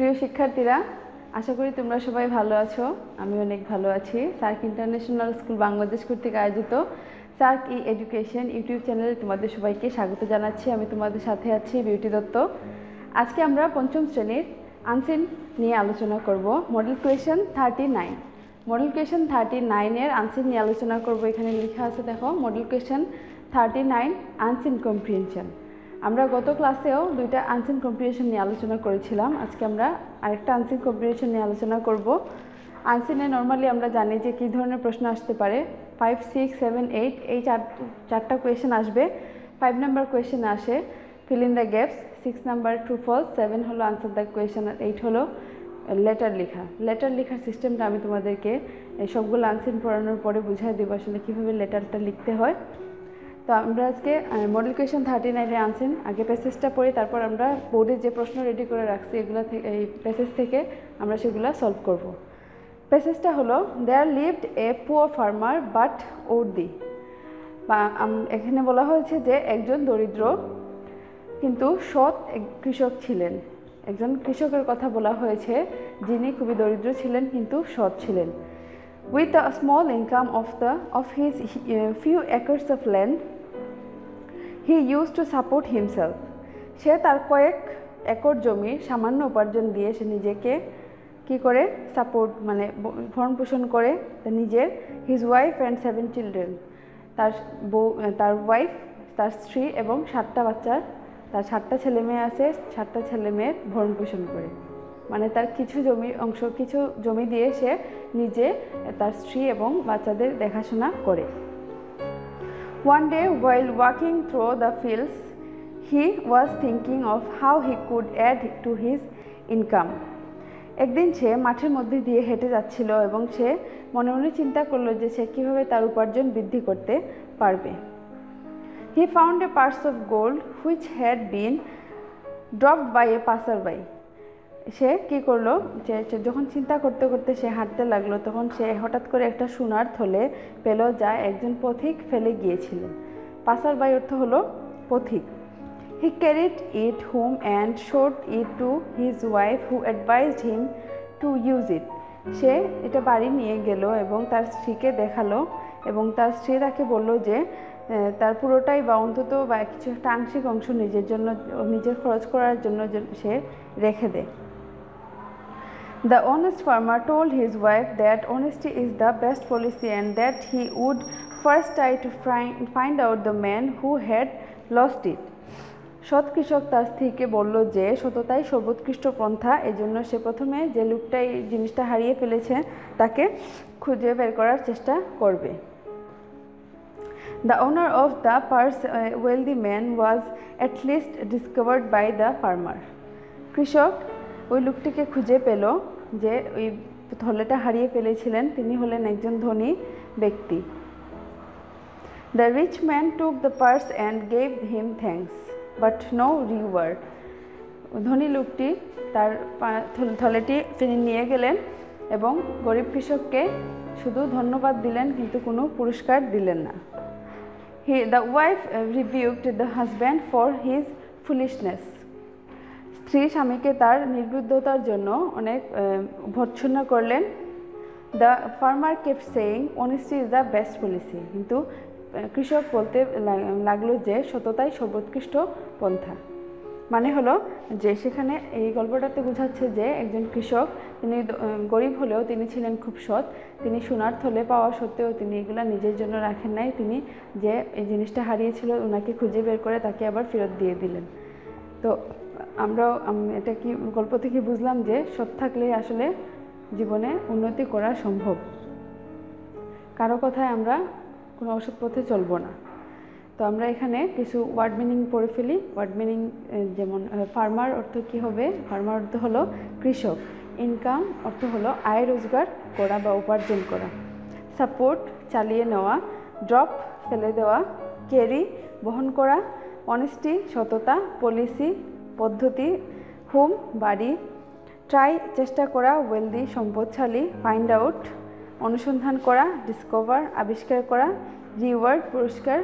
প্রিয় শিক্ষার্থীরা, আশা করি তোমরা সবাই ভালো আছো। আমি অনেক ভালো আছি। সার্ক ইন্টারন্যাশনাল স্কুল বাংলাদেশ কর্তৃক আয়োজিত সার্ক ই এডুকেশন ইউটিউব চ্যানেলে তোমাদের সবাইকে স্বাগত জানাচ্ছি। আমি তোমাদের সাথে আছি বিউটি দত্ত। আজকে আমরা পঞ্চম শ্রেণীর আনসিন নিয়ে আলোচনা করব। Model question 39। মডেল কোয়েশন 39 এর আনসিন নিয়ে আলোচনা করব। এখানে লেখা আছে, দেখো, মডেল কোয়েশন 39 আনসিন কম্প্রিহেনশন। আমরা গত ক্লাসেও দুইটা আনসিন কম্প্রিহেনশন নিয়ে আলোচনা করেছিলাম। আজকে আমরা আরেকটা আনসিন কম্প্রিহেনশন নিয়ে আলোচনা করব। আনসিনে নর্মালি আমরা জানি যে কী ধরনের প্রশ্ন আসতে পারে। 5, 6, 7, 8 এই চারটা কোয়েশন আসবে। 5 নাম্বার কোয়েশন আসে fill in the gaps, 6 number true false, 7 হলো আনসার দ্য কোয়েশন, আর 8 হলো লেটার লেখা। লেটার লেখার সিস্টেমটা আমি তোমাদেরকে সবগুলো আনসিন পড়ানোর পরে বুঝিয়ে দেবো আসলে কীভাবে লেটারটা লিখতে হয়। তো আমরা আজকে মডেল কোয়েশন 39 এর আনসিন আগে প্যাসেজটা পড়ি, তারপর আমরা বোর্ডে যে প্রশ্ন রেডি করে রাখছি এগুলো থেকে, এই প্যাসেজ থেকে আমরা সেগুলো সলভ করব। প্যাসেজটা হলো, there lived a poor farmer but worthy. বা এখানে বলা হয়েছে যে একজন দরিদ্র কিন্তু সৎ কৃষক ছিলেন। একজন কৃষকের কথা বলা হয়েছে যিনি খুবই দরিদ্র ছিলেন কিন্তু সৎ ছিলেন। With a small income of his few acres of land, he used to support himself. সে তার কয়েক একর জমির সামান্য উপার্জন দিয়ে সে নিজেকে কি করে সাপোর্ট মানে ভরণ পোষণ করে নিজের হিজ ওয়াইফ অ্যান্ড 7 চিলড্রেন, তার ওয়াইফ, তার স্ত্রী এবং 7টা বাচ্চার, তার 7টা ছেলে মেয়ে আছে, 7টা ছেলে মেয়ের ভরণ পোষণ করে। মানে তার কিছু জমি দিয়ে সে নিজে, তার স্ত্রী এবং বাচ্চাদের দেখাশোনা করে। One day while walking through the fields, he was thinking of how he could add to his income. একদিন সে মাঠের মধ্যে দিয়ে হেঁটে যাচ্ছিল এবং সে মনে মনে চিন্তা করলো যে সে কীভাবে তার উপার্জন বৃদ্ধি করতে পারবে। He found a purse of gold which had been dropped by a passerby. সে কী করলো, যে যখন চিন্তা করতে করতে সে হাঁটতে লাগলো, তখন সে হঠাৎ করে একটা সোনার থলে পেল যা একজন পথিক ফেলে গিয়েছিলেন। পাসারবাই অর্থ হলো পথিক। He carried it home and showed it to his wife who advised him to use it. সে এটা বাড়ি নিয়ে গেল এবং তার স্ত্রীকে দেখালো এবং তার স্ত্রী তাকে বলল যে তার পুরোটাই বা অন্তত বা কিছু একটা আংশিক অংশ নিজের খরচ করার জন্য সে রেখে দেয়। The honest farmer told his wife that honesty is the best policy and that he would first try to find out the man who had lost it. সৎ কৃষক তার স্ত্রীকে বলল যে সততাই সর্বোৎকৃষ্ট পন্থা, এজন্য সে প্রথমে যে লোকটাই জিনিসটা হারিয়ে ফেলেছে তাকে খুঁজে বের করার চেষ্টা করবে। The owner of the purse, a wealthy man, was at least discovered by the farmer. কৃষক ওই লোকটিকে খুঁজে পেল যে ওই থলেটা হারিয়ে ফেলেছিলেন, তিনি হলেন একজন ধনী ব্যক্তি। The rich man took the purse and gave him thanks, but no reward. ধনী লোকটি তার থলেটি তিনি নিয়ে গেলেন এবং গরিব কৃষককে শুধু ধন্যবাদ দিলেন কিন্তু কোনো পুরস্কার দিলেন না। The wife rebuked the husband for his foolishness. স্ত্রী স্বামীকে তার নির্বুদ্ধতার জন্য অনেক ভর্ৎসনা করলেন। The farmer kept saying honesty is the best policy. কিন্তু কৃষক বলতে লাগলো যে সততাই সর্বোৎকৃষ্ট পন্থা। মানে হলো যে সেখানে এই গল্পটাতে বোঝাচ্ছে যে একজন কৃষক, তিনি গরিব হলেও তিনি ছিলেন খুব সৎ। তিনি সোনার থলে পাওয়া সত্ত্বেও তিনি এগুলা নিজের জন্য রাখেন নাই, তিনি যে এই জিনিসটা হারিয়েছিল ওনাকে খুঁজে বের করে তাকে আবার ফেরত দিয়ে দিলেন। তো আমরাও এটা কি গল্প থেকে বুঝলাম যে সৎ থাকলে আসলে জীবনে উন্নতি করা সম্ভব। কারো কথায় আমরা কোনো অসৎ পথে চলবো না। তো আমরা এখানে কিছু ওয়ার্ড মিনিং পড়ে ফেলি। ওয়ার্ড মিনিং যেমন ফার্মার অর্থ কী হবে? ফার্মার অর্থ হলো কৃষক। ইনকাম অর্থ হলো আয় রোজগার করা বা উপার্জন করা। সাপোর্ট চালিয়ে নেওয়া। ড্রপ ফেলে দেওয়া। ক্যারি বহন করা। অনেস্টি সততা। পলিসি পদ্ধতি। হোম বাড়ি। ট্রাই চেষ্টা করা। ওয়েলদি সম্পদশালী। ফাইন্ড আউট অনুসন্ধান করা। ডিসকভার আবিষ্কার করা। রিওয়ার্ড পুরস্কার।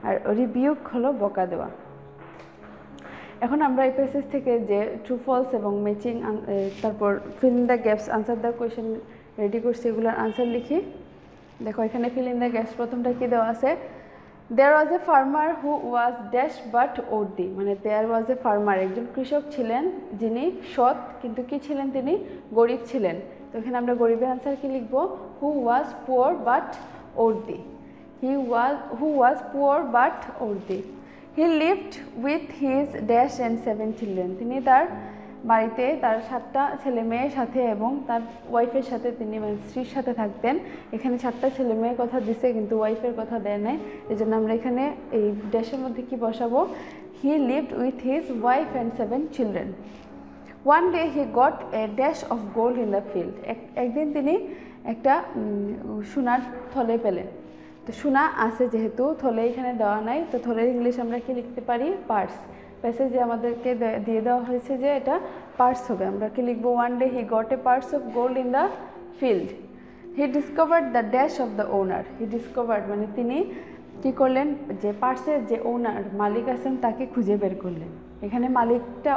আর রিবিউক হলো বকা দেওয়া। এখন আমরা এই প্যাসেজ থেকে যে ট্রু ফলস এবং ম্যাচিং তারপর feel in the gaps answer the question ready করছি, এগুলোর আনসার লিখি। দেখো এখানে ফিল ইন দ্য গ্যাপস প্রথমটা কি দেওয়া আছে, there was a farmer who was dash but worthy, মানে দেয়ার ওয়াজ এ ফার্মার, একজন কৃষক ছিলেন যিনি সৎ কিন্তু কি ছিলেন, তিনি গরিব ছিলেন। তো এখানে আমরা গরিবের আনসার কি লিখব, who was poor but worthy, who was poor but worthy. He lived with his dash and 7 children, তিনি তার বাড়িতে তার 7টা ছেলে মেয়ের সাথে এবং তার ওয়াইফের সাথে, তিনি মানে স্ত্রীর সাথে থাকতেন। এখানে 7টা ছেলে মেয়ের কথা দিছে কিন্তু ওয়াইফের কথা দেয় নাই, এই জন্য আমরা এখানে এই ড্যাশের মধ্যে কি বসাবো, হি lived with his wife and 7 children. One day he got a dash of gold in the field, একদিন তিনি একটা সোনার থলে পেলেন। তো সোনা আছে যেহেতু, থলে এখানে দেওয়া নাই, তো থলের ইংলিশ আমরা কি লিখতে পারি, পার্স। প্যাসেজে আমাদেরকে দিয়ে দেওয়া হয়েছে যে এটা পার্স হবে, আমরা কি লিখব, one day he got a purse of gold in the field. He discovered the dash of the owner, he discovered মানে তিনি কী করলেন, যে পার্সের যে ওনার মালিক আছেন তাকে খুঁজে বের করলেন। এখানে মালিকটা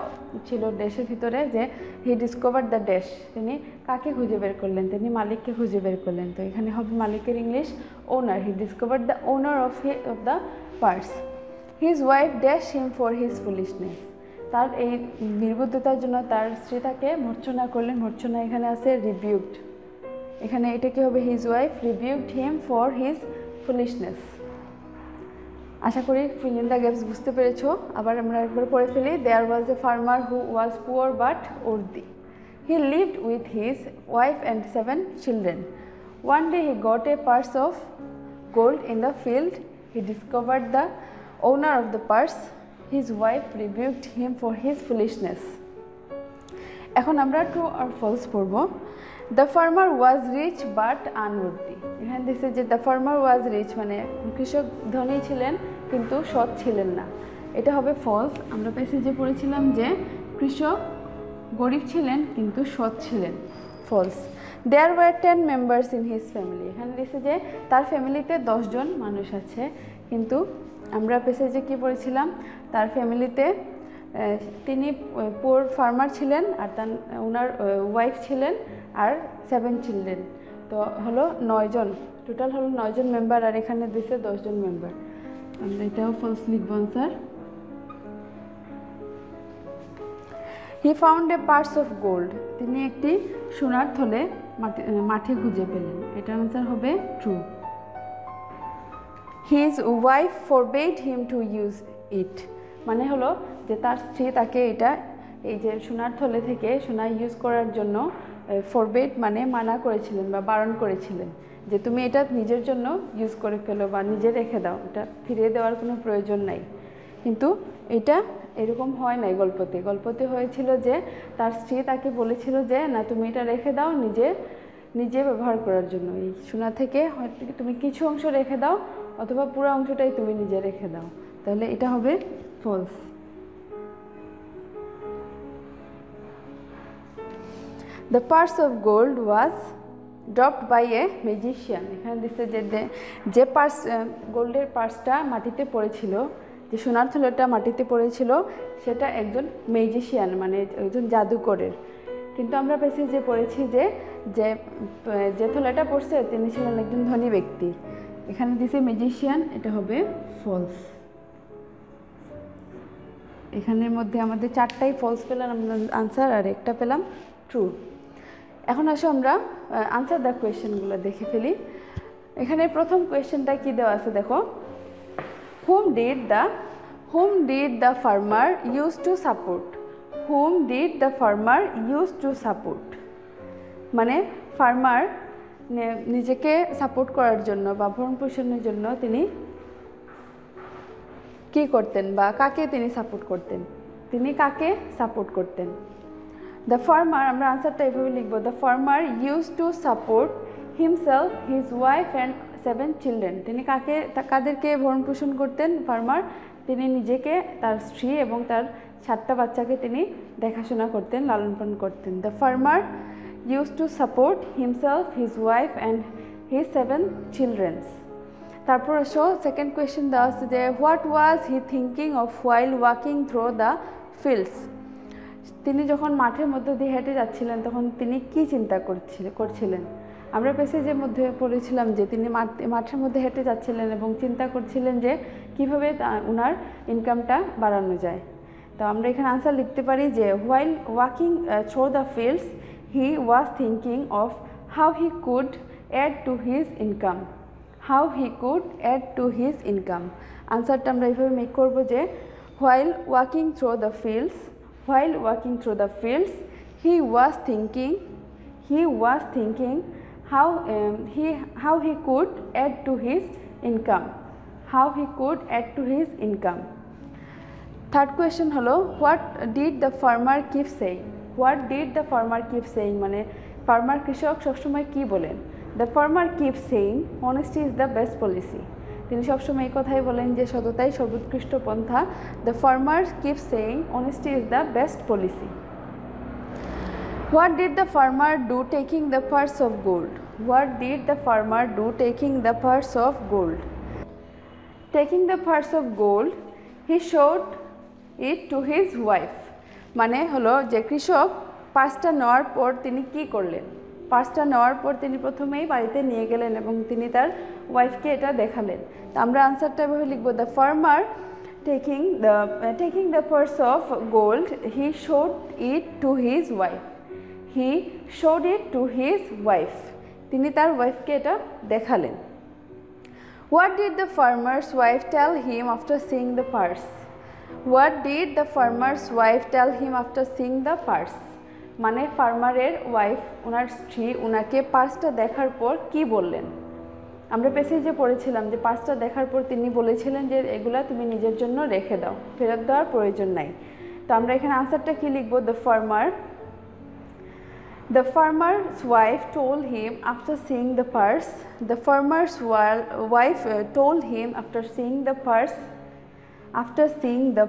ছিল ড্যাশের ভিতরে, যে হি ডিসকভার্ড দ্য ড্যাশ, তিনি কাকে খুঁজে বের করলেন, তিনি মালিককে খুঁজে বের করলেন। তো এখানে হবে মালিকের English owner, he discovered the owner of the purse. His wife dash him for his foolishness, তার এই নির্বুদ্ধতার জন্য তার স্ত্রী তাকে ভর্ৎসনা করলেন। ভর্ৎসনা এখানে আছে রিবিউকড, এখানে এটা কি হবে, his wife rebuked him for his foolishness. আশা করি ফিল ইন দ্য গ্যাপস বুঝতে পেরেছো। আবার আমরা একবার পড়ে ফেলি, there was a farmer who was poor but worthy, he lived with his wife and 7 children. One day he got a purse of gold in the field, he discovered the owner of the purse, his wife rebuked him for his foolishness. এখন আমরা true আর false পড়ব। The farmer was rich but unworthy, এখানে দিচ্ছে যে the farmer was rich মানে কৃষক ধনী ছিলেন কিন্তু সৎ ছিলেন না, এটা হবে ফলস। আমরা প্যাসেজে পড়েছিলাম যে কৃষক গরিব ছিলেন কিন্তু সৎ ছিলেন, false. There were 10 members in his family, এখানে দিচ্ছে যে তার ফ্যামিলিতে 10 জন মানুষ আছে, কিন্তু আমরা প্যাসেজে কি পড়েছিলাম, তার ফ্যামিলিতে তিনি পুয়ার ফার্মার ছিলেন আর তার ওনার ওয়াইফ ছিলেন আর 7 চিলড্রেন, তো হলো 9 জন, টোটাল হলো 9 জন মেম্বার, আর এখানে দিচ্ছে 10 জন মেম্বার। আমরা এটাও ফলস লিখব answer. He found a purse of gold, তিনি একটি সোনার থলে মাঠে খুঁজে পেলেন, এটা আনসার হবে true. His wife forbade him to use ইট, মানে হলো যে তার স্ত্রী তাকে এই যে সোনার থলে থেকে সোনা ইউজ করার জন্য ফরবেড মানে মানা করেছিলেন বা বারণ করেছিলেন, যে তুমি এটা নিজের জন্য ইউজ করে ফেলো বা নিজে রেখে দাও, এটা ফিরিয়ে দেওয়ার কোনো প্রয়োজন নাই। কিন্তু এটা এরকম হয় নাই গল্পতে হয়েছিল যে তার স্ত্রী তাকে বলেছিল যে না তুমি এটা রেখে দাও নিজে ব্যবহার করার জন্য, এই সোনা থেকে হয়তো তুমি কিছু অংশ রেখে দাও অথবা পুরো অংশটাই তুমি নিজে রেখে দাও, তাহলে এটা হবে false. The purse of gold was dropped by a magician, এখানে দিচ্ছে যে পার্স গোল্ডের পার্সটা মাটিতে পড়েছিল, যে সোনার থলেটা মাটিতে পড়েছিল সেটা একজন ম্যাজিশিয়ান মানে একজন জাদুকরের। কিন্তু আমরা প্যাসেজে পড়েছি যে থলেটা পড়ছে তিনি ছিলেন একজন ধনী ব্যক্তি, এখানে দিছে ম্যাজিশিয়ান, এটা হবে ফলস। এখানের মধ্যে আমাদের 4টাই ফলস পেলাম আমরা আনসার, আর একটা পেলাম ট্রু। এখন আসো আমরা আনসার দ্য কোয়েশ্চেনগুলো দেখে ফেলি। এখানে প্রথম কোয়েশ্চেনটা কি দেওয়া আছে দেখো, whom did the farmer used to support, whom did the farmer used to support, মানে ফার্মার নিজেকে সাপোর্ট করার জন্য বা ভরণ পোষণের জন্য তিনি কি করতেন বা কাকে তিনি সাপোর্ট করতেন, দ্য ফার্মার, আমরা আনসারটা এভাবে লিখবো, the farmer use to support himself, his wife and 7 children, তিনি কাদেরকে ভরণ পোষণ করতেন ফার্মার, তিনি নিজেকে, তার স্ত্রী এবং তার 7টা বাচ্চাকে তিনি দেখাশোনা করতেন, লালন পালন করতেন। The farmer used to support himself, his wife and his 7 children. তারপর আসো সেকেন্ড কোয়েশ্চেন দেওয়া আছে যে what was he thinking of while walking through the fields. তিনি যখন মাঠের মধ্য দিয়ে হেঁটে যাচ্ছিলেন তখন তিনি কি চিন্তা করছিলেন? আমরা প্যাসেজের মধ্যে পড়েছিলাম যে তিনি মাঠের মধ্যে হেঁটে যাচ্ছিলেন এবং চিন্তা করছিলেন যে কীভাবে ওনার ইনকামটা বাড়ানো যায়। তো আমরা এখানে আনসার লিখতে পারি যে while walking through the fields he was thinking of how he could add to his income. How he could add to his income. আনসারটা আমরা এইভাবে মেক করব যে while walking through the fields he was thinking how he could add to his income. Third question হলো what did the farmer keep saying? মানে farmer কৃষক সবসময় কি বলেন? The farmer keeps saying honesty is the best policy. তিনি সবসময় এই কথাই বলেন যে সততাই সর্বোৎকৃষ্ট পন্থা। The farmer keeps saying honesty is the best policy. What did the farmer do taking the purse of gold? Taking the purse of gold, he showed it to his wife. মানে হলো যে কৃষক পার্সটা নেওয়ার পর তিনি কি করলেন? পার্সটা নেওয়ার পর তিনি প্রথমেই বাড়িতে নিয়ে গেলেন এবং তিনি তার ওয়াইফকে এটা দেখালেন। তো আমরা আনসারটা এভাবে লিখব the farmer taking the purse of gold he showed it to his wife. তিনি তার ওয়াইফকে এটা দেখালেন। What did the farmer's wife tell him after seeing the purse? মানে ফার্মারের ওয়াইফ ওনার স্ত্রী ওনাকে পার্সটা দেখার পর কি বললেন? আমরা প্যাসেজে পড়েছিলাম যে পার্সটা দেখার পর তিনি বলেছিলেন যে এগুলা তুমি নিজের জন্য রেখে দাও, ফেরত দেওয়ার প্রয়োজন নাই। তো আমরা এখানে আনসারটা কি লিখব? The farmer's wife told him after seeing the purse. The farmer's wife told him after seeing the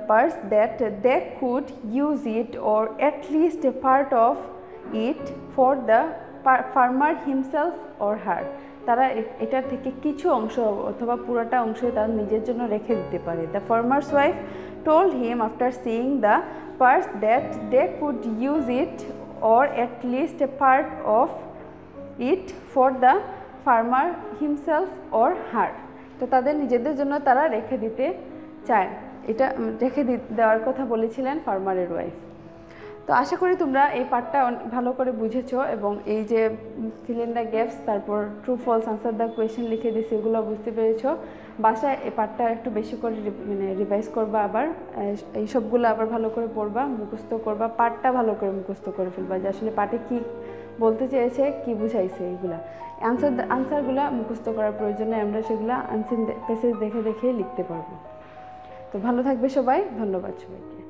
purse that they could use it or at least a part of it for the farmer himself or her. তারা এটা থেকে কিছু অংশ অথবা পুরোটা অংশ তার নিজের জন্য রেখে দিতে পারে। The farmer's wife told him after seeing the purse that they could use it or at least a part of it for the farmer himself or her. তো তাদের নিজেদের জন্য তারা রেখে দিতে চায়, এটা রেখে দেওয়ার কথা বলেছিলেন ফার্মারের ওয়াইফ। তো আশা করি তোমরা এই পার্টটা ভালো করে বুঝেছো এবং এই যে ফিল ইন দ্য গ্যাপস তারপর true false answer the question লিখে দিয়েছি এগুলো বুঝতে পেরেছো। বাসায় এই পার্টটা একটু বেশি করে রিভাইজ করবা, আবার এই সবগুলো আবার ভালো করে পড়বা, মুখস্থ করবা, পার্টটা ভালো করে মুখস্থ করে ফেলবা যে আসলে পার্টে কী বলতে চেয়েছে, কি বুঝাইছে, এইগুলা আনসারগুলো মুখস্থ করার প্রয়োজনে আমরা সেগুলো প্যাসেজ দেখে লিখতে পারবো। তো ভালো থাকবে সবাই, ধন্যবাদ সবাইকে।